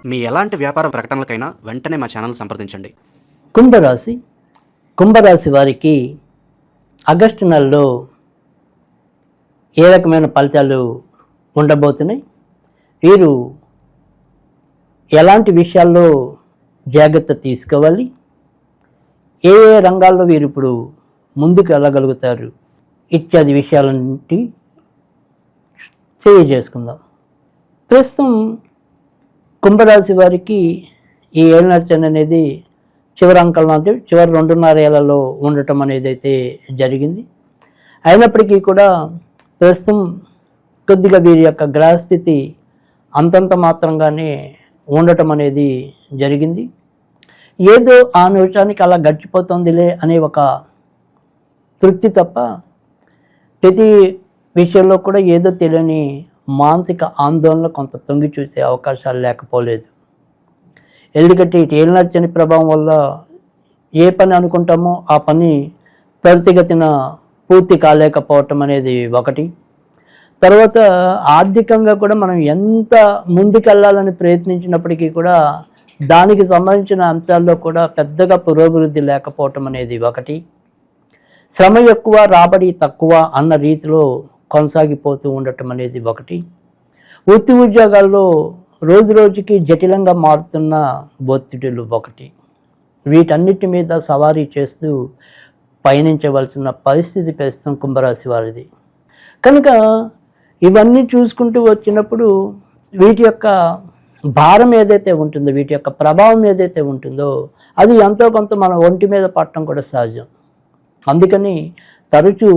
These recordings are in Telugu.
మీ ఎలాంటి వ్యాపార ప్రకటనలకైనా వెంటనే మా ఛానల్ సంప్రదించండి. కుంభరాశి వారికి ఆగస్టు నెలలో ఏ రకమైన ఫలితాలు ఉండబోతున్నాయి, వీరు ఎలాంటి విషయాల్లో జాగ్రత్త తీసుకోవాలి, ఏ ఏ రంగాల్లో వీరు ఇప్పుడు ముందుకు వెళ్ళగలుగుతారు ఇత్యాది విషయాలన్నింటి తెలియజేసుకుందాం. ప్రస్తుతం కుంభరాశి వారికి ఈ ఏళ్ళనాటి శని అనేది చివరి అంకలం, అంటే చివరి 2.5 ఏళ్లలో ఉండటం అనేది అయితే జరిగింది. అయినప్పటికీ కూడా ప్రస్తుతం కొద్దిగా వీరి యొక్క గ్రహస్థితి అంతంత మాత్రంగానే ఉండటం అనేది జరిగింది. ఏదో ఆ నిమిషానికి అలా గడిచిపోతుందిలే అనే ఒక తృప్తి తప్ప ప్రతి విషయంలో కూడా ఏదో తెలియని మానసిక ఆందోళన కొంత తొంగి చూసే అవకాశాలు లేకపోలేదు. ఎందుకంటే ఇటు ఏళ్ళనాటి శని ప్రభావం వల్ల ఏ పని అనుకుంటామో ఆ పని త్వరితగతిన పూర్తి కాలేకపోవటం అనేది ఒకటి. తర్వాత ఆర్థికంగా కూడా మనం ఎంత ముందుకెళ్ళాలని ప్రయత్నించినప్పటికీ కూడా దానికి సంబంధించిన అంశాల్లో కూడా పెద్దగా పురోభివృద్ధి లేకపోవటం అనేది ఒకటి. శ్రమ ఎక్కువ రాబడి తక్కువ అన్న రీతిలో కొనసాగిపోతూ ఉండటం అనేది ఒకటి. వృత్తి ఉద్యోగాల్లో రోజు రోజుకి జటిలంగా మారుతున్న ఒత్తిడులు ఒకటి. వీటన్నిటి మీద సవారీ చేస్తూ పయనించవలసిన పరిస్థితి ప్రస్తుతం కుంభరాశి వారిది. కనుక ఇవన్నీ చూసుకుంటూ వచ్చినప్పుడు వీటి యొక్క భారం ఏదైతే ఉంటుందో, వీటి యొక్క ప్రభావం ఏదైతే ఉంటుందో అది ఎంతో కొంత మన ఒంటి మీద పడటం కూడా సహజం. అందుకని తరచూ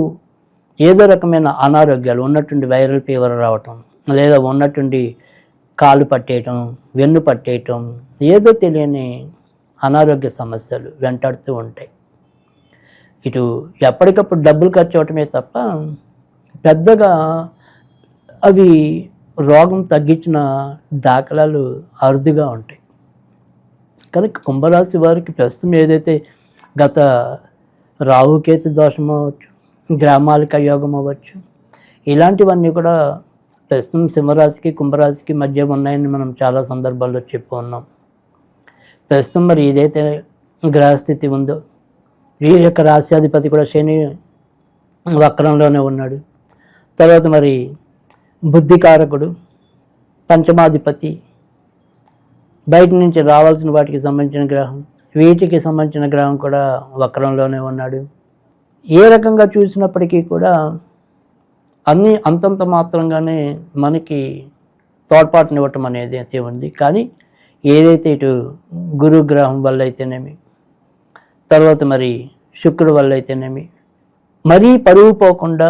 ఏదో రకమైన అనారోగ్యాలు ఉన్నట్టుండి వైరల్ ఫీవర్ రావటం, లేదా ఉన్నట్టుండి కాలు పట్టేయటం, వెన్ను పట్టేయటం, ఏదో తెలియని అనారోగ్య సమస్యలు వెంటాడుతూ ఉంటాయి. ఇటు ఎప్పటికప్పుడు డబ్బులు ఖర్చు అవటమే తప్ప పెద్దగా అవి రోగం తగ్గించిన దాఖలాలు అరుదుగా ఉంటాయి. కనుక కుంభరాశి వారికి ప్రస్తుతం ఏదైతే గత రాహుకేతు దోషం అవ్వచ్చు, గ్రామాలిక యోగం అవ్వచ్చు, ఇలాంటివన్నీ కూడా ప్రస్తుతం సింహరాశికి కుంభరాశికి మధ్య ఉన్నాయని మనం చాలా సందర్భాల్లో చెప్పు ఉన్నాం. ప్రస్తుతం మరి ఏదైతే గ్రహస్థితి ఉందో వీరి యొక్క రాశ్యాధిపతి కూడా శని వక్రంలోనే ఉన్నాడు. తర్వాత మరి బుద్ధికారకుడు పంచమాధిపతి, బయట నుంచి రావాల్సిన వాటికి సంబంధించిన గ్రహం, వీటికి సంబంధించిన గ్రహం కూడా వక్రంలోనే ఉన్నాడు. ఏ రకంగా చూసినప్పటికీ కూడా అన్నీ అంతంత మాత్రంగానే మనకి తోడ్పాటునివ్వటం అనేది అయితే ఉంది. కానీ ఏదైతే ఇటు గురు గ్రహం వల్ల అయితేనేమి, తర్వాత మరి శుక్రుడు వల్ల అయితేనేమి, మరీ పరువు పోకుండా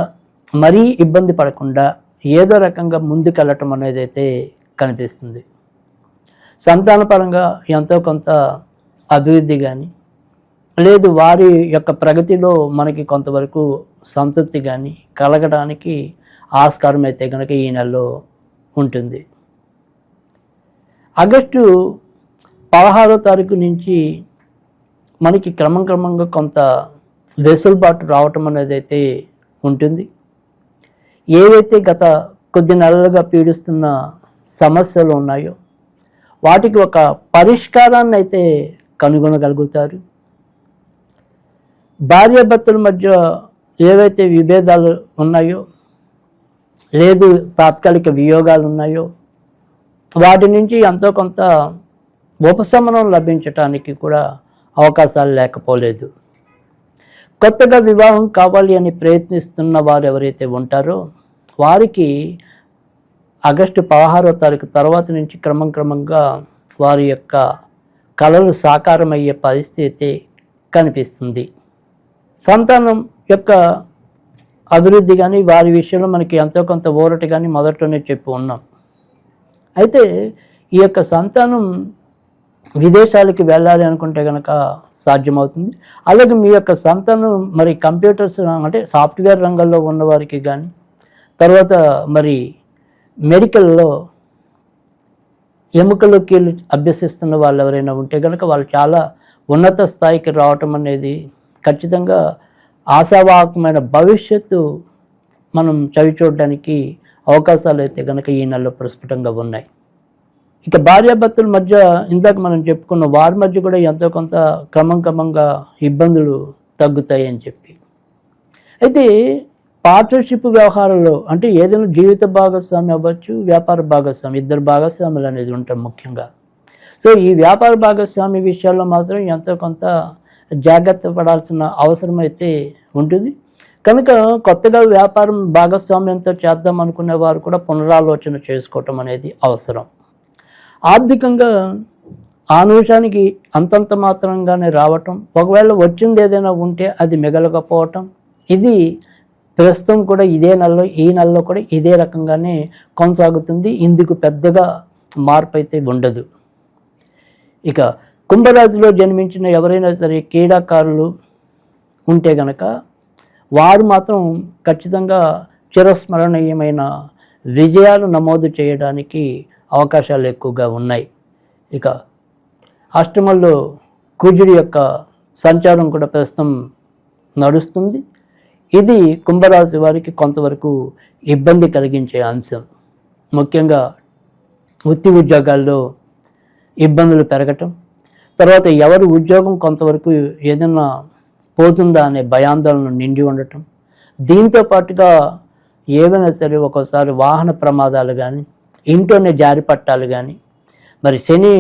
మరీ ఇబ్బంది పడకుండా ఏదో రకంగా ముందుకెళ్ళటం అనేది అయితే కనిపిస్తుంది. సంతానపరంగా ఎంతో కొంత అభివృద్ధి కానీ, లేదు వారి యొక్క ప్రగతిలో మనకి కొంతవరకు సంతృప్తి కానీ కలగడానికి ఆస్కారం అయితే కనుక ఈ నెలలో ఉంటుంది. ఆగస్టు 16వ తారీఖు నుంచి మనకి క్రమంగా కొంత వెసులుబాటు రావటం అనేది అయితే ఉంటుంది. ఏవైతే గత కొద్ది నెలలుగా పీడిస్తున్న సమస్యలు ఉన్నాయో వాటికి ఒక పరిష్కారాన్ని అయితే కనుగొనగలుగుతారు. భార్యాభర్తల మధ్య ఏవైతే విభేదాలు ఉన్నాయో, లేదు తాత్కాలిక వియోగాలు ఉన్నాయో వాటి నుంచి ఎంతో కొంత ఉపశమనం లభించటానికి కూడా అవకాశాలు లేకపోలేదు. కొత్తగా వివాహం కావాలి అని ప్రయత్నిస్తున్న వారు ఎవరైతే ఉంటారో వారికి ఆగస్టు 16వ తారీఖు తర్వాత నుంచి క్రమంగా వారి యొక్క కలలు సాకారమయ్యే పరిస్థితి కనిపిస్తుంది. సంతానం యొక్క అభివృద్ధి కానీ వారి విషయంలో మనకి ఎంతో కొంత ఊరట కానీ మొదట్లోనే చెప్పి ఉన్నాం. అయితే ఈ యొక్క సంతానం విదేశాలకి వెళ్ళాలి అనుకుంటే కనుక సాధ్యమవుతుంది. అలాగే మీ యొక్క సంతానం మరి కంప్యూటర్స్ అంటే సాఫ్ట్వేర్ రంగంలో ఉన్నవారికి కానీ, తర్వాత మరి మెడికల్లో ఎముకలు కీళ్ళు అభ్యసిస్తున్న వాళ్ళు ఎవరైనా ఉంటే కనుక వాళ్ళు చాలా ఉన్నత స్థాయికి రావటం అనేది ఖచ్చితంగా ఆశావాహకమైన భవిష్యత్తు మనం చవి చూడడానికి అవకాశాలు అయితే కనుక ఈ నెలలో ప్రస్ఫుటంగా ఉన్నాయి. ఇక భార్యాభర్తల మధ్య ఇందాక మనం చెప్పుకున్న వారి మధ్య కూడా ఎంతో కొంత క్రమంగా ఇబ్బందులు తగ్గుతాయి అని చెప్పి. అయితే పార్ట్నర్షిప్ వ్యవహారంలో అంటే ఏదైనా జీవిత భాగస్వామి అవ్వచ్చు, వ్యాపార భాగస్వామి, ఇద్దరు భాగస్వాములు అనేది ఉంటాం ముఖ్యంగా. సో ఈ వ్యాపార భాగస్వామి విషయాల్లో మాత్రం ఎంతో కొంత జాగ్రత్త పడాల్సిన అవసరం అయితే ఉంటుంది. కనుక కొత్తగా వ్యాపారం భాగస్వామ్యంతో చేద్దాం అనుకునే వారు కూడా పునరాలోచన చేసుకోవటం అనేది అవసరం. ఆర్థికంగా ఆ నిమిషానికి అంతంత మాత్రంగానే రావటం, ఒకవేళ వచ్చింది ఏదైనా ఉంటే అది మిగలకపోవటం, ఇది ప్రస్తుతం కూడా ఈ నెలలో కూడా ఇదే రకంగానే కొనసాగుతుంది. ఇందుకు పెద్దగా మార్పు అయితే ఉండదు. ఇక కుంభరాశిలో జన్మించిన ఎవరైనా సరే క్రీడాకారులు ఉంటే గనక వారు మాత్రం ఖచ్చితంగా చిరస్మరణీయమైన విజయాలు నమోదు చేయడానికి అవకాశాలు ఎక్కువగా ఉన్నాయి. ఇక అష్టమంలో కుజుడి యొక్క సంచారం కూడా ప్రస్తుతం నడుస్తుంది. ఇది కుంభరాశి వారికి కొంతవరకు ఇబ్బంది కలిగించే అంశం. ముఖ్యంగా వృత్తి ఉద్యోగాల్లో ఇబ్బందులు పెరగటం, తర్వాత ఎవరి ఉద్యోగం కొంతవరకు ఏదైనా పోతుందా అనే భయాందోళన నిండి ఉండటం, దీంతో పాటుగా ఏవైనా సరే ఒక్కోసారి వాహన ప్రమాదాలు కానీ, ఇంట్లోనే జారిపట్టాలు కానీ, మరి శని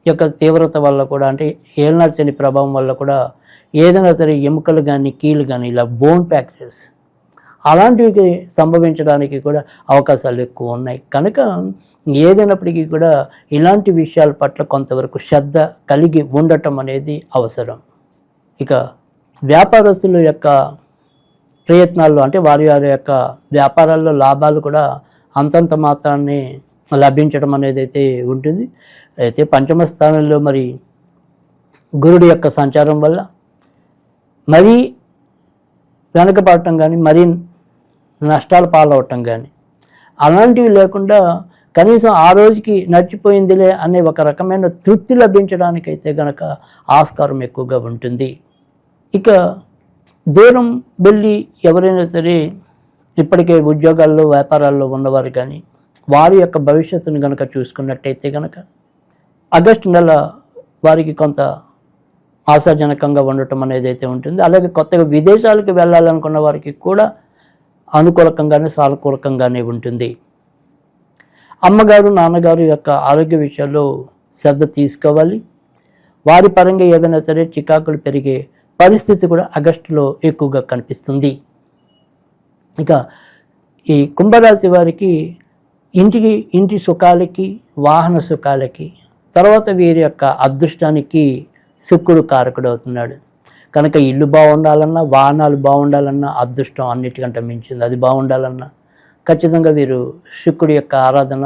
యొక్క తీవ్రత వల్ల కూడా అంటే ఏలినాటి శని ప్రభావం వల్ల కూడా ఏదైనా సరే ఎముకలు కానీ కీళ్ళు కానీ ఇలా బోన్ ఫ్రాక్చర్స్ అలాంటివి సంభవించడానికి కూడా అవకాశాలు ఎక్కువ ఉన్నాయి. కనుక ఏదైనప్పటికీ కూడా ఇలాంటి విషయాల పట్ల కొంతవరకు శ్రద్ధ కలిగి ఉండటం అనేది అవసరం. ఇక వ్యాపారస్తుల యొక్క ప్రయత్నాల్లో అంటే వారి యొక్క వ్యాపారాల్లో లాభాలు కూడా అంతంత మాత్రాన్ని లభించడం అనేది అయితే ఉంటుంది. అయితే పంచమ స్థానంలో మరి గురుడి యొక్క సంచారం వల్ల మరీ వెనకపడటం కానీ, మరీ నష్టాలు పాలవటం కానీ అలాంటివి లేకుండా కనీసం ఆ రోజుకి నడిచిపోయిందిలే అనే ఒక రకమైన తృప్తి లభించడానికైతే గనక ఆస్కారం ఎక్కువగా ఉంటుంది. ఇక దూరం వెళ్ళి ఎవరైనా సరే ఇప్పటికే ఉద్యోగాల్లో వ్యాపారాల్లో ఉన్నవారు కానీ వారి యొక్క భవిష్యత్తును కనుక చూసుకున్నట్టయితే కనుక ఆగస్టు నెల వారికి కొంత ఆశాజనకంగా ఉండటం అనేది అయితే ఉంటుంది. అలాగే కొత్తగా విదేశాలకు వెళ్ళాలనుకున్న వారికి కూడా అనుకూలకంగానే సానుకూలకంగానే ఉంటుంది. అమ్మగారు నాన్నగారు యొక్క ఆరోగ్య విషయాల్లో శ్రద్ధ తీసుకోవాలి. వారి పరంగా ఏదైనా సరే చికాకులు పెరిగే పరిస్థితి కూడా ఆగస్టులో ఎక్కువగా కనిపిస్తుంది. ఇక ఈ కుంభరాశి వారికి ఇంటి సుఖాలకి, వాహన సుఖాలకి, తర్వాత వీరి యొక్క అదృష్టానికి శుక్రుడు కారకుడు అవుతున్నాడు. కనుక ఇల్లు బాగుండాలన్నా, వాహనాలు బాగుండాలన్నా, అదృష్టం అన్నిటికంటే మించింది. అది బాగుండాలన్నా ఖచ్చితంగా వీరు శుక్రుడి యొక్క ఆరాధన,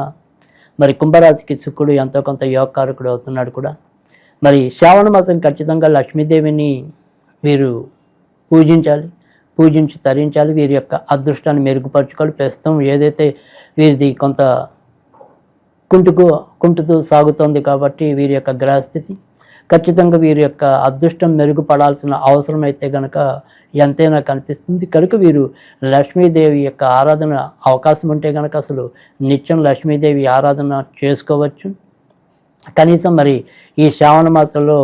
మరి కుంభరాశికి శుక్రుడు ఎంతో కొంత యోగకారకుడు అవుతున్నాడు కూడా. మరి శ్రావణ మాసం ఖచ్చితంగా లక్ష్మీదేవిని వీరు పూజించి తరించాలి. వీరి యొక్క అదృష్టాన్ని మెరుగుపరచుకోవాలి. ప్రస్తుతం ఏదైతే వీరిది కొంత కుంటుతూ సాగుతోంది కాబట్టి వీరి యొక్క గ్రహస్థితి ఖచ్చితంగా వీరి యొక్క అదృష్టం మెరుగుపడాల్సిన అవసరం అయితే కనుక ఎంతైనా కనిపిస్తుంది. కనుక వీరు లక్ష్మీదేవి యొక్క ఆరాధన అవకాశం ఉంటే కనుక అసలు నిత్యం లక్ష్మీదేవి ఆరాధన చేసుకోవచ్చు. కనీసం మరి ఈ శ్రావణ మాసంలో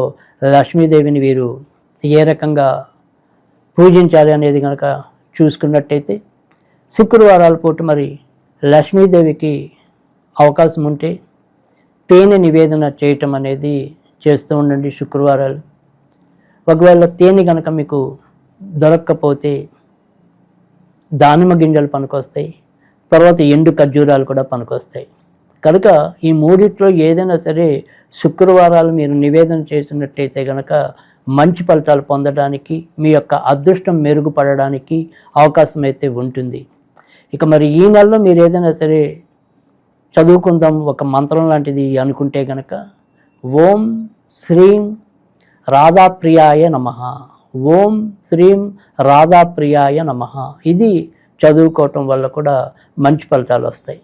లక్ష్మీదేవిని వీరు ఏ రకంగా పూజించాలి అనేది కనుక చూసుకున్నట్టయితే శుక్రవారాల పూట మరి లక్ష్మీదేవికి అవకాశం ఉంటే తేనె నివేదన చేయటం అనేది చేస్తూ ఉండండి శుక్రవారాలు. ఒకవేళ తేనె కనుక మీకు దొరక్కపోతే దానిమ్మ గింజలు పనికొస్తాయి, తర్వాత ఎండు ఖర్జూరాలు కూడా పనికొస్తాయి. కనుక ఈ మూడిట్లో ఏదైనా సరే శుక్రవారాలు మీరు నివేదన చేసినట్టయితే కనుక మంచి ఫలితాలు పొందడానికి, మీ యొక్క అదృష్టం మెరుగుపడడానికి అవకాశం అయితే ఉంటుంది. ఇక మరి ఈ నెలలో మీరు ఏదైనా సరే చదువుకుందాం ఒక మంత్రం లాంటిది అనుకుంటే కనుక ఓం శ్రీం రాధాప్రియాయ నమః, ఓం శ్రీం రాధాప్రియాయ నమః, ఇది చదువుకోవటం వల్ల కూడా మంచి ఫలితాలు వస్తాయి.